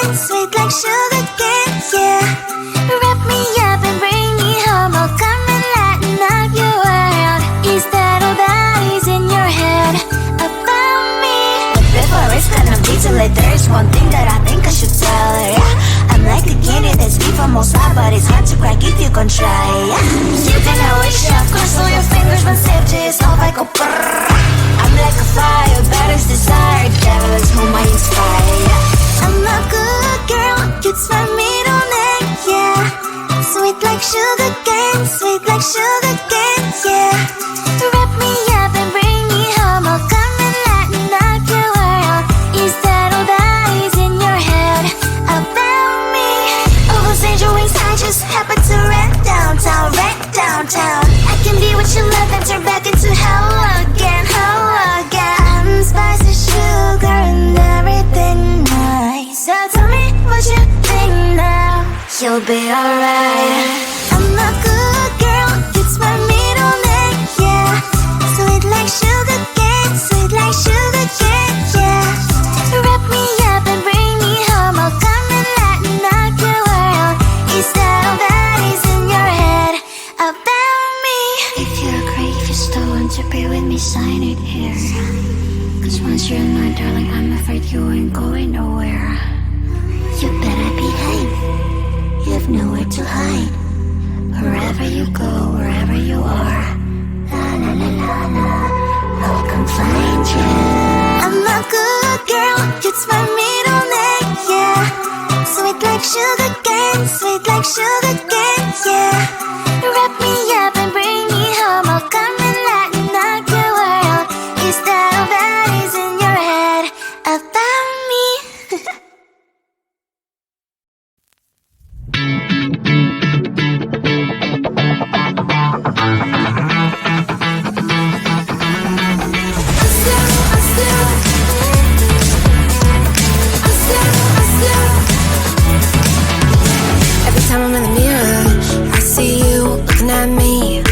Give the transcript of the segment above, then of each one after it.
cane, sweet like sugar cane, yeah. Wrap me up and bring me home, I'll come and lighten up your world. Is that all that is in your head about me? Before it's gonna be too late, there's one thing that I think I should tell her, yeah. I'm like a candy that's deep from outside, but it's hard to crack if you can try, yeah. You can always shove, cross all your fingers when safety is off, I go brrrr. I'm like a fire, batters desire, devil is whom I inspire, yeah. I'm a good girl, it's my middle name, yeah. Sweet like sugar cane, sweet like sugar cane, yeah. Wrap me up and bring me home, I'll come and lighten up your world. Is that all that is in your head about me? Oh, those angel wings, I just happen to rent downtown, rent downtown. I can be what you love and turn back into hell again, hell again. Spicy sugar and everything nice. So tell me what you think now, you'll be alright. I'm a good girl, it's my middle name, yeah. Sweet like sugar cane, sweet like sugar cane, yeah. Wrap me up and bring me home, I'll come and lighten up your world. Is that all that is in your head about me? If you're a creep, still want to be with me, sign it here. Cause once you're mine, darling, I'm afraid you ain't going nowhere. You better behave, you have nowhere to hide. Wherever you go, wherever you are, la la la la la, I'll come find you. I'm a good girl, it's my middle name, yeah. Sweet like sugar cane, sweet like sugar cane, yeah. Wrap me up and bring me home, I'll come and lighten up your world. Is that all that is in your head about me? Every time I'm in the mirror, I see you looking at me,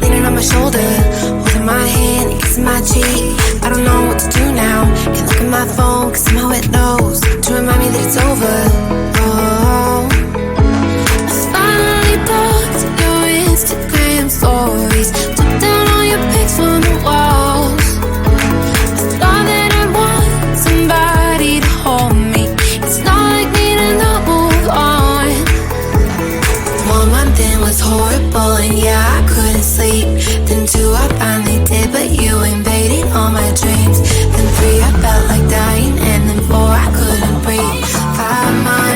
leaning on my shoulder, holding my hand, kissing my cheek. I don't know what to do now. Can't look at my phone, cause somehow it knows to remind me that it's over. Oh, I finally blocked your Instagram stories, took down all your pics on the walls. I thought that I want somebody to hold me. It's not like me to not move on. 1 month in was horrible, and yeah, I couldn't sleep. Then 2, I finally did, but you invaded all my dreams. Then 3, I felt like dying, and then 4, I couldn't breathe. 5 months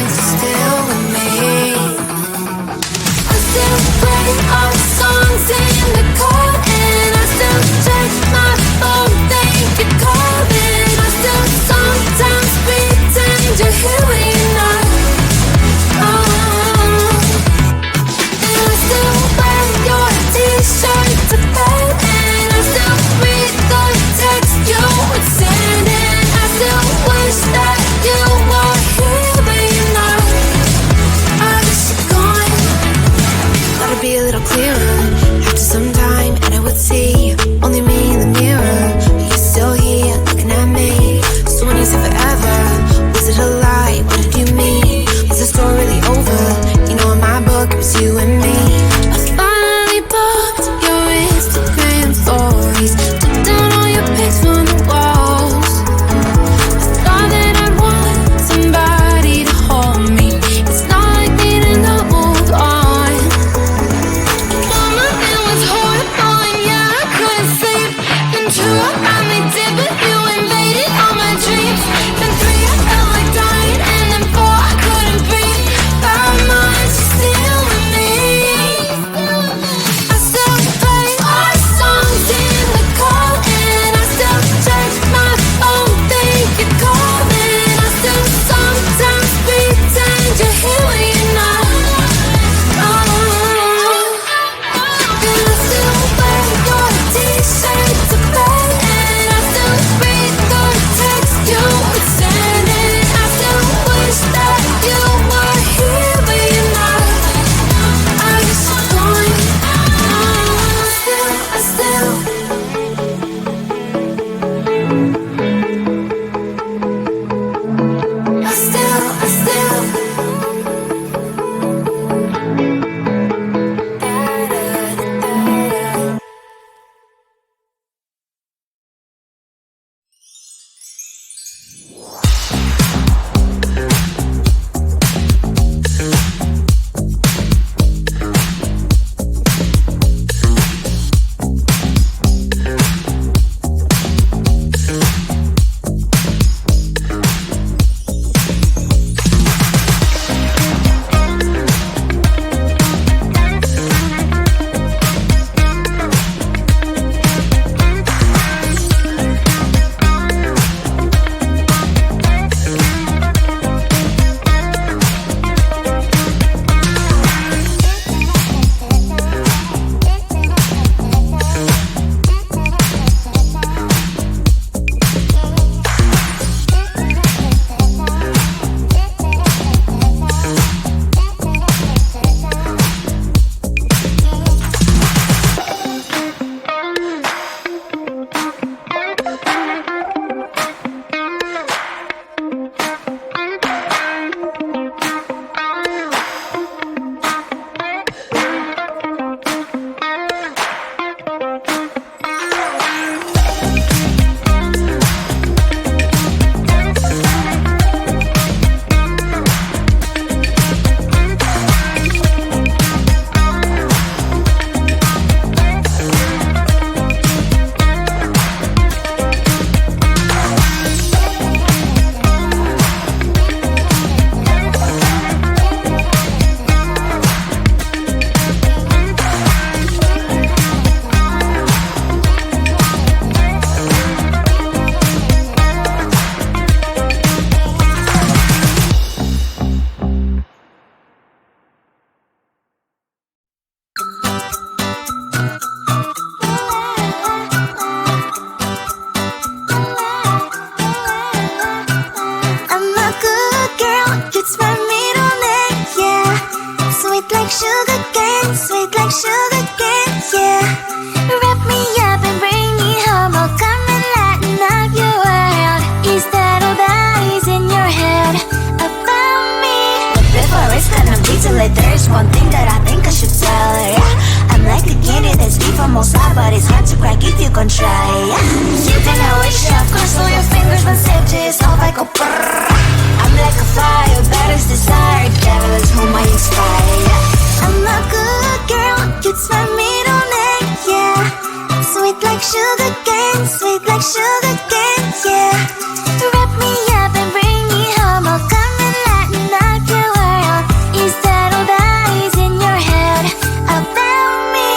It's my middle name, yeah. Sweet like sugar cane, sweet like sugar cane, yeah. Wrap me up and bring me home. I'll come and lighten up your world. Is that all that is in your head about me? But before it's gonna be too late, there's one thing that I think I should tell her, yeah. I'm like the candy that's deep from outside, but it's hard to crack if you can try, yeah. You think I wish you have crossed all your fingers when safety is off, I go brrrr. I'm like a fire, battles desire, devil is whom I inspire, yeah. I'm a good girl, it's my middle name, yeah. Sweet like sugar cane, sweet like sugar cane, yeah. Wrap me up and bring me home. I'll come and lighten up your world. Is that all that is in your head about me?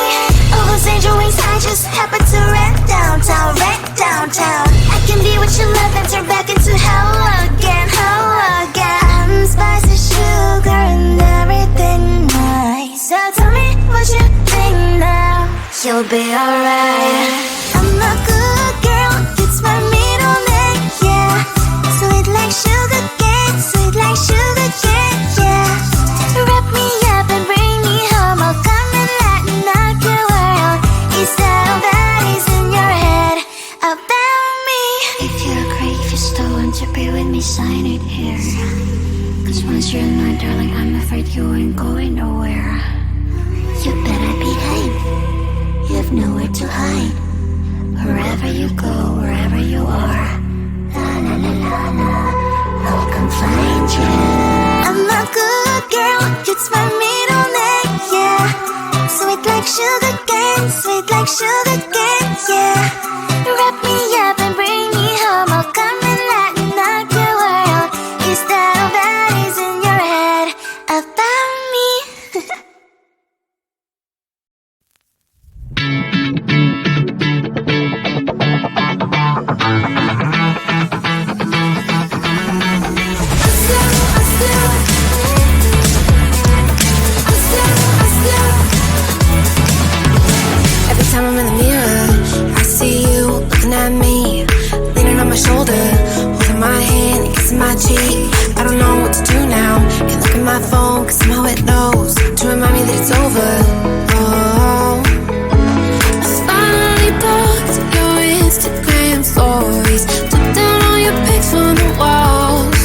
All those angel wings I just happen to rent downtown, rent downtown. I can be what you love and turn back into hell again, hell again. I'm spicy sugar and everything nice. So tell me what you think now. You'll be alright. I'm a good girl, it's my middle name, yeah. Sweet like sugar cane, sweet like sugar cane, yeah. Wrap me up and bring me home. I'll come and lighten up your world. Is that all that is in your head about me? If you're great, if you still want to be with me, sign it here. Cause once you're mine, darling, I'm afraid you ain't going nowhere. You better behave, you have nowhere to hide. Wherever you go, wherever you are, La la la la la, I'll come find you. I'm a good girl, it's my middle name, yeah. Sweet like sugar cane, sweet like sugar cane, yeah. Wrap me up and bring me home. I'll come and lighten up your world. Is that all that is in your head about me? Every time I'm in the mirror, I see you looking at me, leaning on my shoulder, holding my hand and kissing my cheek. I don't know what to do now. Can't look at my phone cause somehow it knows to remind me that it's over. Oh, I finally blocked your Instagram stories, took down all your pics from the walls.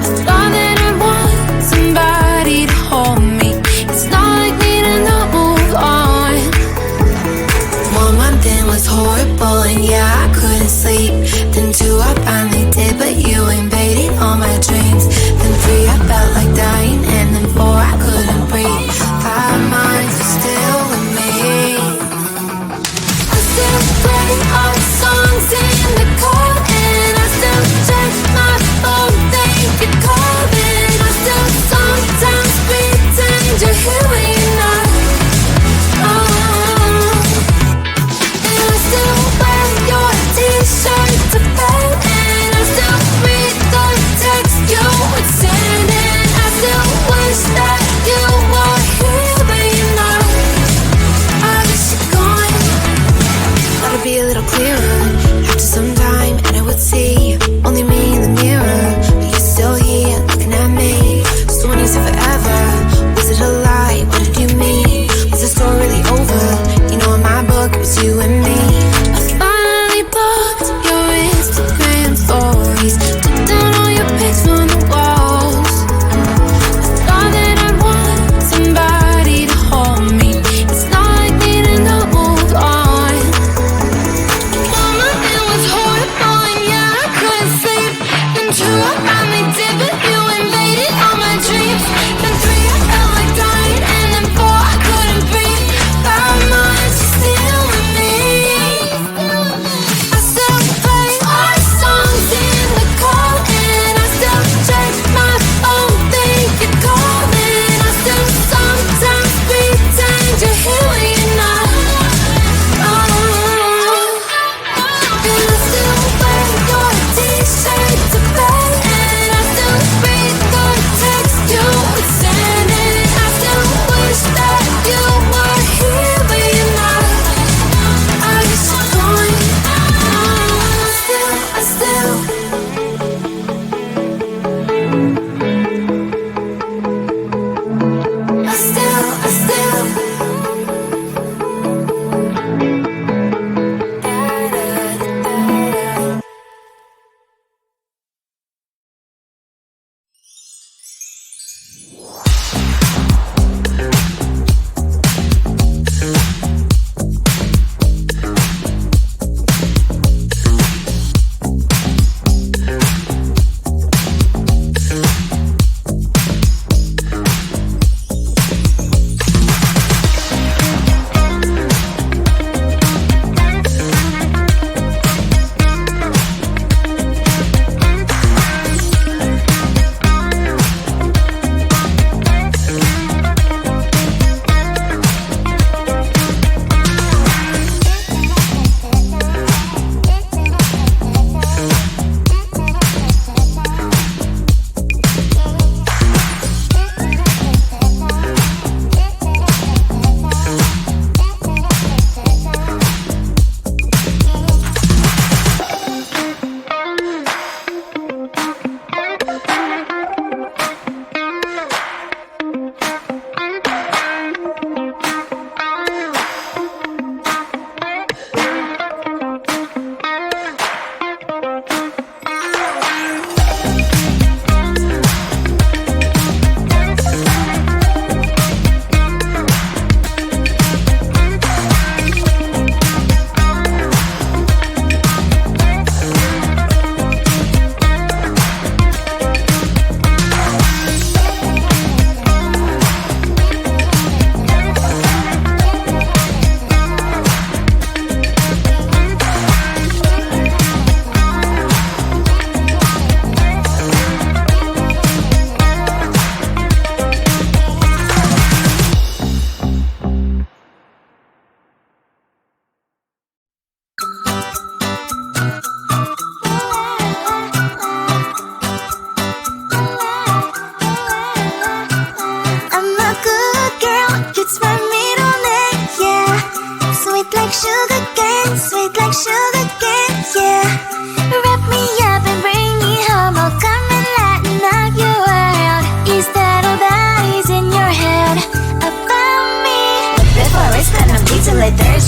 I thought that I want somebody to hold me. It's not like me to not move on. 1 month in was horrible and yeah, I couldn't sleep. Then 2 I finally did, but you invaded all my dreams. Then 3 I felt like dying, and then 4 I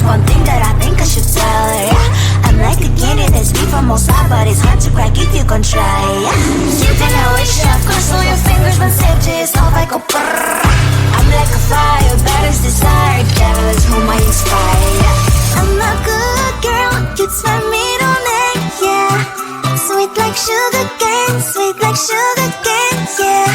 one thing that I think I should tell her, yeah. I'm like a candy that's sweet from outside, but it's hard to crack if you can try, yeah. You think I wish I've crossed all your fingers, but saved yourself like a brrrr. I'm like a fire, bad as desire, devil is whom I inspire, yeah. I'm a good girl, it's my middle name, yeah. Sweet like sugar cane, sweet like sugar cane, yeah.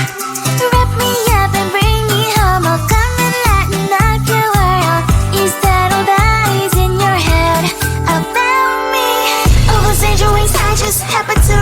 Wrap me up and bring me home, I'll come and lighten up your world. Is that all that is in your head about me? All those angel wings I just happen to